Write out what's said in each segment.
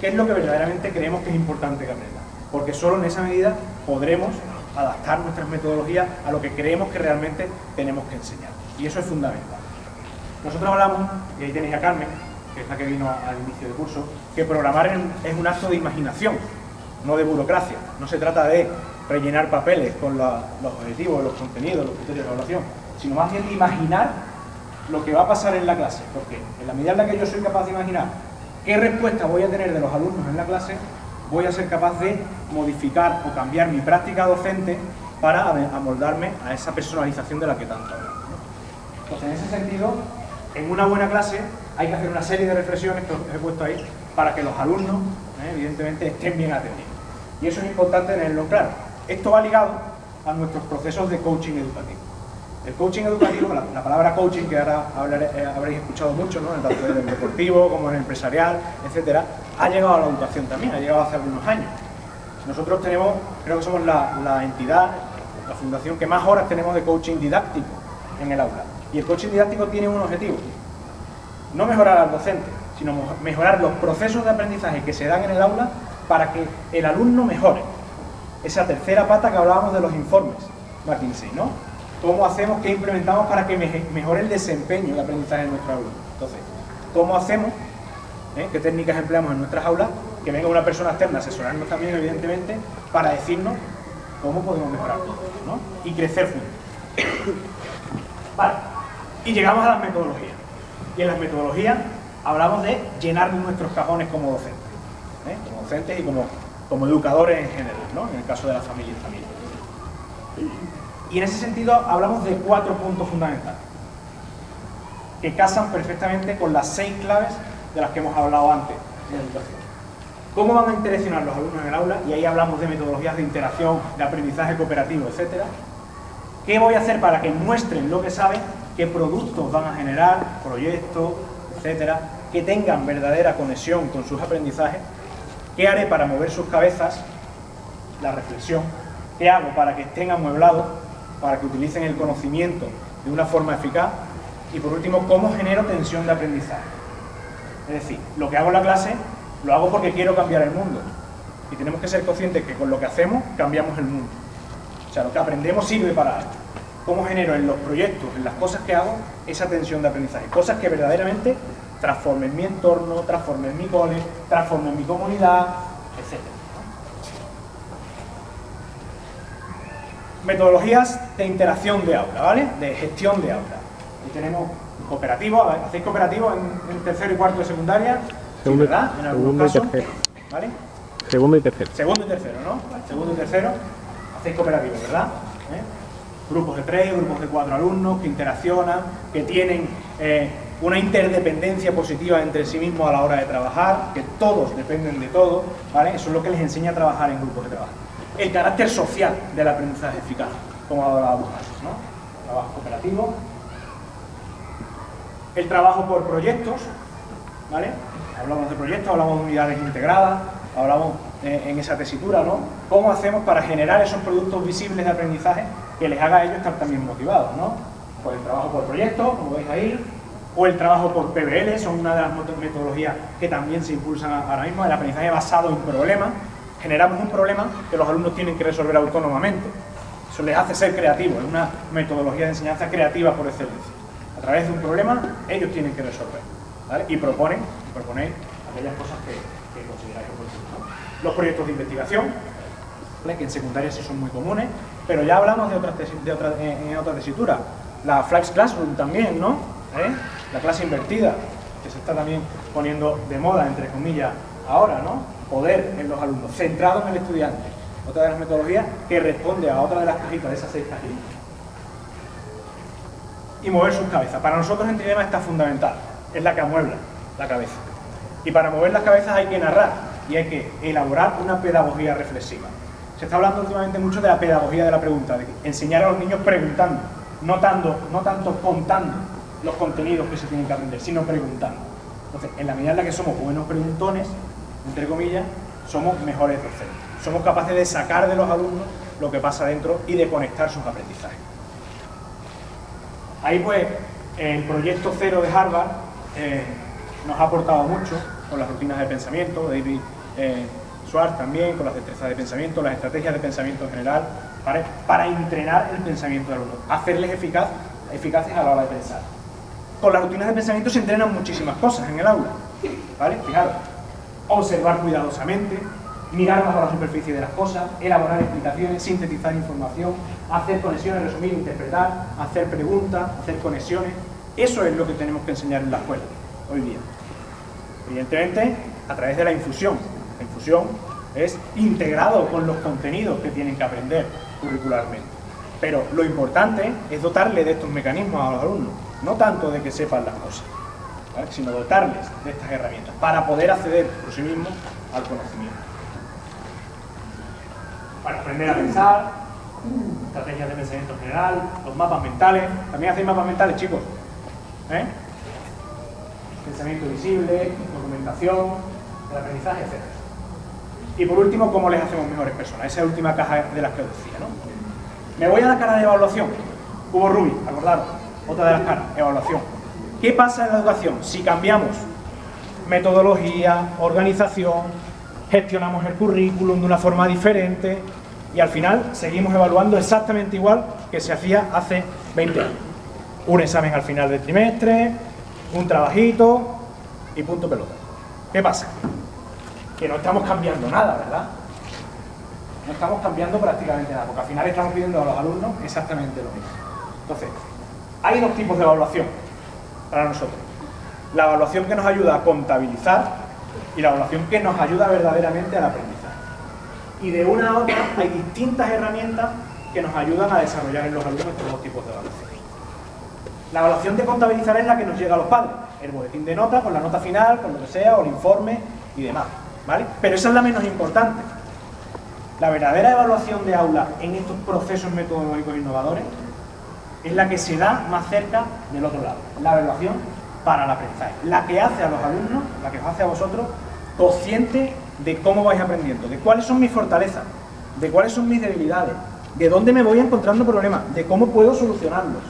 qué es lo que verdaderamente creemos que es importante que aprendan, porque solo en esa medida podremos adaptar nuestras metodologías a lo que creemos que realmente tenemos que enseñar, y eso es fundamental. Nosotros hablamos, y ahí tenéis a Carmen, que es la que vino al inicio del curso, que programar es un acto de imaginación, no de burocracia. No se trata de rellenar papeles con los objetivos, los contenidos, los criterios de evaluación, sino más bien de imaginar lo que va a pasar en la clase, porque en la medida en la que yo soy capaz de imaginar qué respuesta voy a tener de los alumnos en la clase, voy a ser capaz de modificar o cambiar mi práctica docente para amoldarme a esa personalización de la que tanto hablamos, ¿no? Entonces, en ese sentido, en una buena clase hay que hacer una serie de reflexiones que os he puesto ahí para que los alumnos, evidentemente, estén bien atendidos. Y eso es importante tenerlo claro. Esto va ligado a nuestros procesos de coaching educativo. El coaching educativo, la palabra coaching, que ahora habréis escuchado mucho, ¿no? Tanto en el deportivo como en el empresarial, etcétera, ha llegado a la educación también, ha llegado hace algunos años. Nosotros tenemos, creo que somos la entidad, la fundación que más horas tenemos de coaching didáctico en el aula. Y el coaching didáctico tiene un objetivo: no mejorar al docente, sino mejorar los procesos de aprendizaje que se dan en el aula para que el alumno mejore. Esa tercera pata que hablábamos de los informes McKinsey, ¿no? ¿Cómo hacemos, qué implementamos para que mejore el desempeño de aprendizaje de nuestro alumno? Entonces, ¿cómo hacemos, qué técnicas empleamos en nuestras aulas? Que venga una persona externa a asesorarnos también, evidentemente, para decirnos cómo podemos mejorar todo, ¿no? Y crecer juntos. Vale, y llegamos a las metodologías. Y en las metodologías hablamos de llenar nuestros cajones como docentes, como docentes y como educadores en general, ¿no? En el caso de las familias también. Y en ese sentido hablamos de 4 puntos fundamentales que casan perfectamente con las 6 claves de las que hemos hablado antes en la educación. ¿Cómo van a interaccionar los alumnos en el aula? Y ahí hablamos de metodologías de interacción, de aprendizaje cooperativo, etcétera. ¿Qué voy a hacer para que muestren lo que saben? ¿Qué productos van a generar? Proyectos, etcétera. Que tengan verdadera conexión con sus aprendizajes. ¿Qué haré para mover sus cabezas? La reflexión. ¿Qué hago para que estén amueblados? Para que utilicen el conocimiento de una forma eficaz. Y por último, ¿cómo genero tensión de aprendizaje? Es decir, lo que hago en la clase lo hago porque quiero cambiar el mundo. Y tenemos que ser conscientes que con lo que hacemos cambiamos el mundo. O sea, lo que aprendemos sirve para algo. ¿Cómo genero en los proyectos, en las cosas que hago, esa tensión de aprendizaje? Cosas que verdaderamente transformen mi entorno, transformen mi cole, transformen mi comunidad, etc. Metodologías de interacción de aula, ¿vale? De gestión de aula. Ahí tenemos cooperativo. ¿Hacéis cooperativo en tercero y cuarto de secundaria? Sí, ¿verdad? En algunos casos. ¿Vale? Segundo y tercero. Segundo y tercero, ¿no? Segundo y tercero. Hacéis cooperativo, ¿verdad? Grupos de 3, grupos de 4 alumnos que interaccionan, que tienen una interdependencia positiva entre sí mismos a la hora de trabajar, que todos dependen de todos, ¿vale? Eso es lo que les enseña a trabajar en grupos de trabajo. El carácter social del aprendizaje eficaz, como hablábamos antes, ¿no? Trabajo cooperativo. El trabajo por proyectos, ¿vale? Hablamos de proyectos, hablamos de unidades integradas, hablamos en esa tesitura, ¿no? ¿Cómo hacemos para generar esos productos visibles de aprendizaje que les haga a ellos estar también motivados, ¿no? Pues el trabajo por proyectos, como veis ahí, o el trabajo por PBL, son una de las metodologías que también se impulsan ahora mismo, el aprendizaje basado en problemas. Generamos un problema que los alumnos tienen que resolver autónomamente. Eso les hace ser creativos, es una metodología de enseñanza creativa por excelencia. A través de un problema, ellos tienen que resolver, ¿vale? Y proponéis aquellas cosas que consideráis oportunas, ¿no? Los proyectos de investigación, ¿vale? Que en secundaria sí son muy comunes, pero ya hablamos en otra tesitura. La Flex Classroom también, ¿no? La clase invertida, que se está también poniendo de moda, entre comillas, ahora, ¿no? Poder en los alumnos, centrado en el estudiante. Otra de las metodologías que responde a otra de las cajitas, de esas 6 cajitas. Y mover sus cabezas. Para nosotros en Trilema está fundamental, es la que amuebla la cabeza. Y para mover las cabezas hay que narrar y hay que elaborar una pedagogía reflexiva. Se está hablando últimamente mucho de la pedagogía de la pregunta, de enseñar a los niños preguntando, no tanto contando los contenidos que se tienen que aprender, sino preguntando. Entonces, en la medida en la que somos buenos preguntones, entre comillas, somos mejores docentes. Somos capaces de sacar de los alumnos lo que pasa dentro y de conectar sus aprendizajes. Ahí pues, el proyecto 0 de Harvard nos ha aportado mucho. con las rutinas de pensamiento, David Schwartz también, con las destrezas de pensamiento, las estrategias de pensamiento en general, ¿vale? Para entrenar el pensamiento del alumno, hacerles eficaces a la hora de pensar. Con las rutinas de pensamiento se entrenan muchísimas cosas en el aula, ¿vale? Fijaros, observar cuidadosamente, mirar bajo la superficie de las cosas, elaborar explicaciones, sintetizar información, hacer conexiones, resumir, interpretar, hacer preguntas, hacer conexiones. Eso es lo que tenemos que enseñar en la escuela hoy día. Evidentemente, a través de la infusión. La infusión es integrado con los contenidos que tienen que aprender curricularmente. Pero lo importante es dotarle de estos mecanismos a los alumnos, no tanto de que sepan las cosas, ¿vale? Sino dotarles de estas herramientas para poder acceder por sí mismos al conocimiento. Para aprender a pensar, estrategias de pensamiento en general, los mapas mentales. También hacéis mapas mentales, chicos. Pensamiento visible, documentación, el aprendizaje, etc. Y por último, cómo les hacemos mejores personas. Esa última caja de las que os decía, ¿no? Me voy a la cara de evaluación. Cubo Rubik, acordaros. Otra de las caras, evaluación. ¿Qué pasa en la educación si cambiamos metodología, organización, gestionamos el currículum de una forma diferente y al final seguimos evaluando exactamente igual que se hacía hace 20 años? Un examen al final del trimestre, un trabajito y punto pelota. ¿Qué pasa? Que no estamos cambiando nada, ¿verdad? No estamos cambiando prácticamente nada, porque al final estamos pidiendo a los alumnos exactamente lo mismo. Entonces, hay dos tipos de evaluación para nosotros. La evaluación que nos ayuda a contabilizar y la evaluación que nos ayuda verdaderamente al aprendizaje. Y de una a otra hay distintas herramientas que nos ayudan a desarrollar en los alumnos estos dos tipos de evaluación. La evaluación de contabilizar es la que nos llega a los padres, el boletín de nota, con la nota final, con lo que sea, o el informe y demás, ¿vale? Pero esa es la menos importante. La verdadera evaluación de aula en estos procesos metodológicos innovadores es la que se da más cerca del otro lado, la evaluación para el aprendizaje, la que hace a los alumnos, la que os hace a vosotros conscientes de cómo vais aprendiendo, de cuáles son mis fortalezas, de cuáles son mis debilidades, de dónde me voy encontrando problemas, de cómo puedo solucionarlos.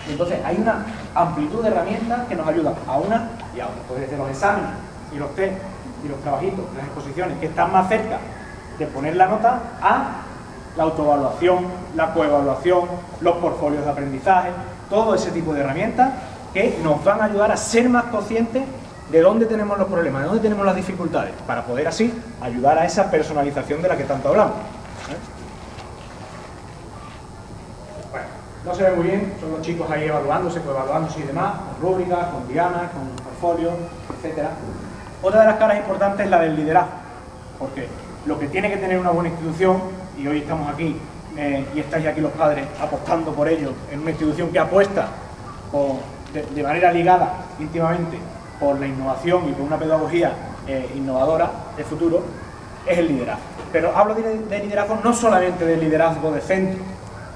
Entonces hay una amplitud de herramientas que nos ayudan a una y a otra. Pues desde los exámenes y los test y los trabajitos, las exposiciones que están más cerca de poner la nota, a la autoevaluación, la coevaluación, los portfolios de aprendizaje, todo ese tipo de herramientas que nos van a ayudar a ser más conscientes de dónde tenemos los problemas, de dónde tenemos las dificultades, para poder así ayudar a esa personalización de la que tanto hablamos. Bueno, no se ve muy bien, son los chicos ahí evaluándose, coevaluándose y demás, con rúbricas, con dianas, con portfolios, etc. Otra de las caras importantes es la del liderazgo, porque lo que tiene que tener una buena institución, y hoy estamos aquí y estáis aquí los padres apostando por ello, en una institución que apuesta de manera ligada íntimamente por la innovación y por una pedagogía innovadora de futuro, es el liderazgo. Pero hablo de liderazgo no solamente del liderazgo de centro,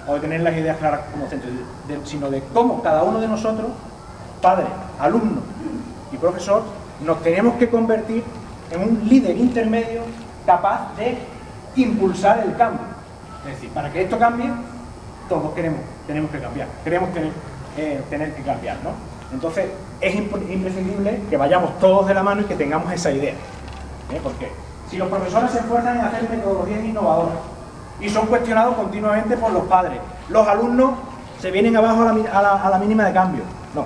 o de tener las ideas claras como centro, sino de cómo cada uno de nosotros, padre, alumno y profesor, nos tenemos que convertir en un líder intermedio capaz de impulsar el cambio. Es decir, para que esto cambie, todos tenemos que cambiar, queremos tener que cambiar, ¿no? Entonces, es imprescindible que vayamos todos de la mano y que tengamos esa idea. Porque si los profesores se esfuerzan en hacer metodologías innovadoras y son cuestionados continuamente por los padres, los alumnos se vienen abajo a la mínima de cambio. No,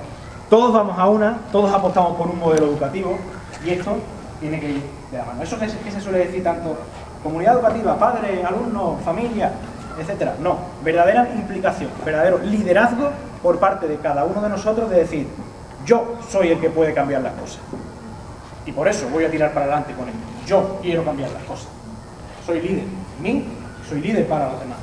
todos vamos a una, todos apostamos por un modelo educativo y esto tiene que ir de la mano. Eso que se suele decir tanto, comunidad educativa, padres, alumnos, familia, etcétera. No, verdadera implicación, verdadero liderazgo por parte de cada uno de nosotros de decir, yo soy el que puede cambiar las cosas. Y por eso voy a tirar para adelante con esto. Yo quiero cambiar las cosas. Soy líder en mí, soy líder para los demás.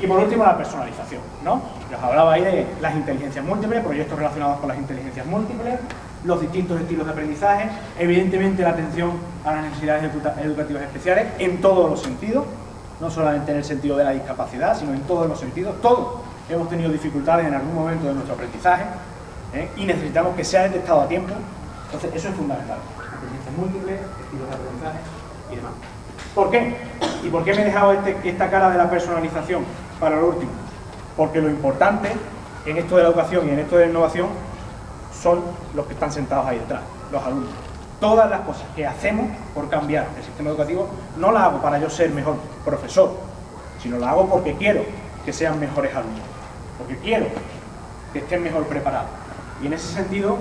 Y por último, la personalización, ¿no? Os hablaba ahí de las inteligencias múltiples, proyectos relacionados con las inteligencias múltiples, los distintos estilos de aprendizaje, evidentemente la atención a las necesidades educativas especiales en todos los sentidos, no solamente en el sentido de la discapacidad, sino en todos los sentidos. Todos hemos tenido dificultades en algún momento de nuestro aprendizaje y necesitamos que sea detectado a tiempo. Entonces, eso es fundamental. Inteligencias múltiples, estilos de aprendizaje y demás. ¿Por qué? ¿Y por qué me he dejado esta cara de la personalización para lo último? Porque lo importante en esto de la educación y en esto de la innovación son los que están sentados ahí detrás, los alumnos. Todas las cosas que hacemos por cambiar el sistema educativo no las hago para yo ser mejor profesor, sino las hago porque quiero que sean mejores alumnos, porque quiero que estén mejor preparados. Y en ese sentido,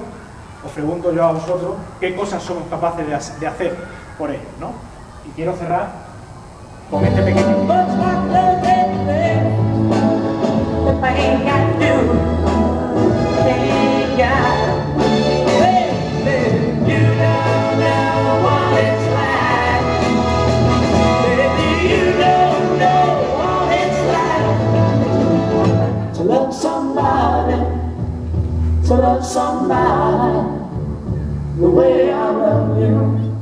os pregunto yo a vosotros qué cosas somos capaces de hacer por ellos, ¿no? Y quiero cerrar con este pequeño... To love somebody the way I love you.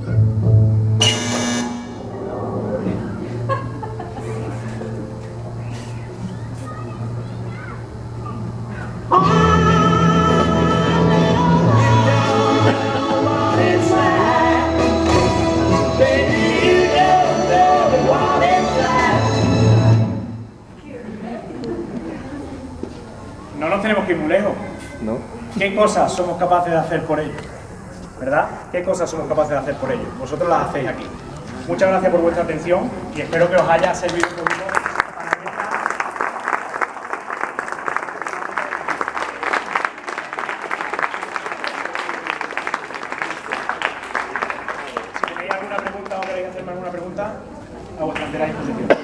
No nos tenemos que ir muy lejos. ¿No? ¿Qué cosas somos capaces de hacer por ellos? ¿Verdad? ¿Qué cosas somos capaces de hacer por ellos? Vosotros las hacéis aquí. Muchas gracias por vuestra atención y espero que os haya servido un poquito para Si tenéis alguna pregunta o queréis hacerme alguna pregunta, a vuestra entera disposición.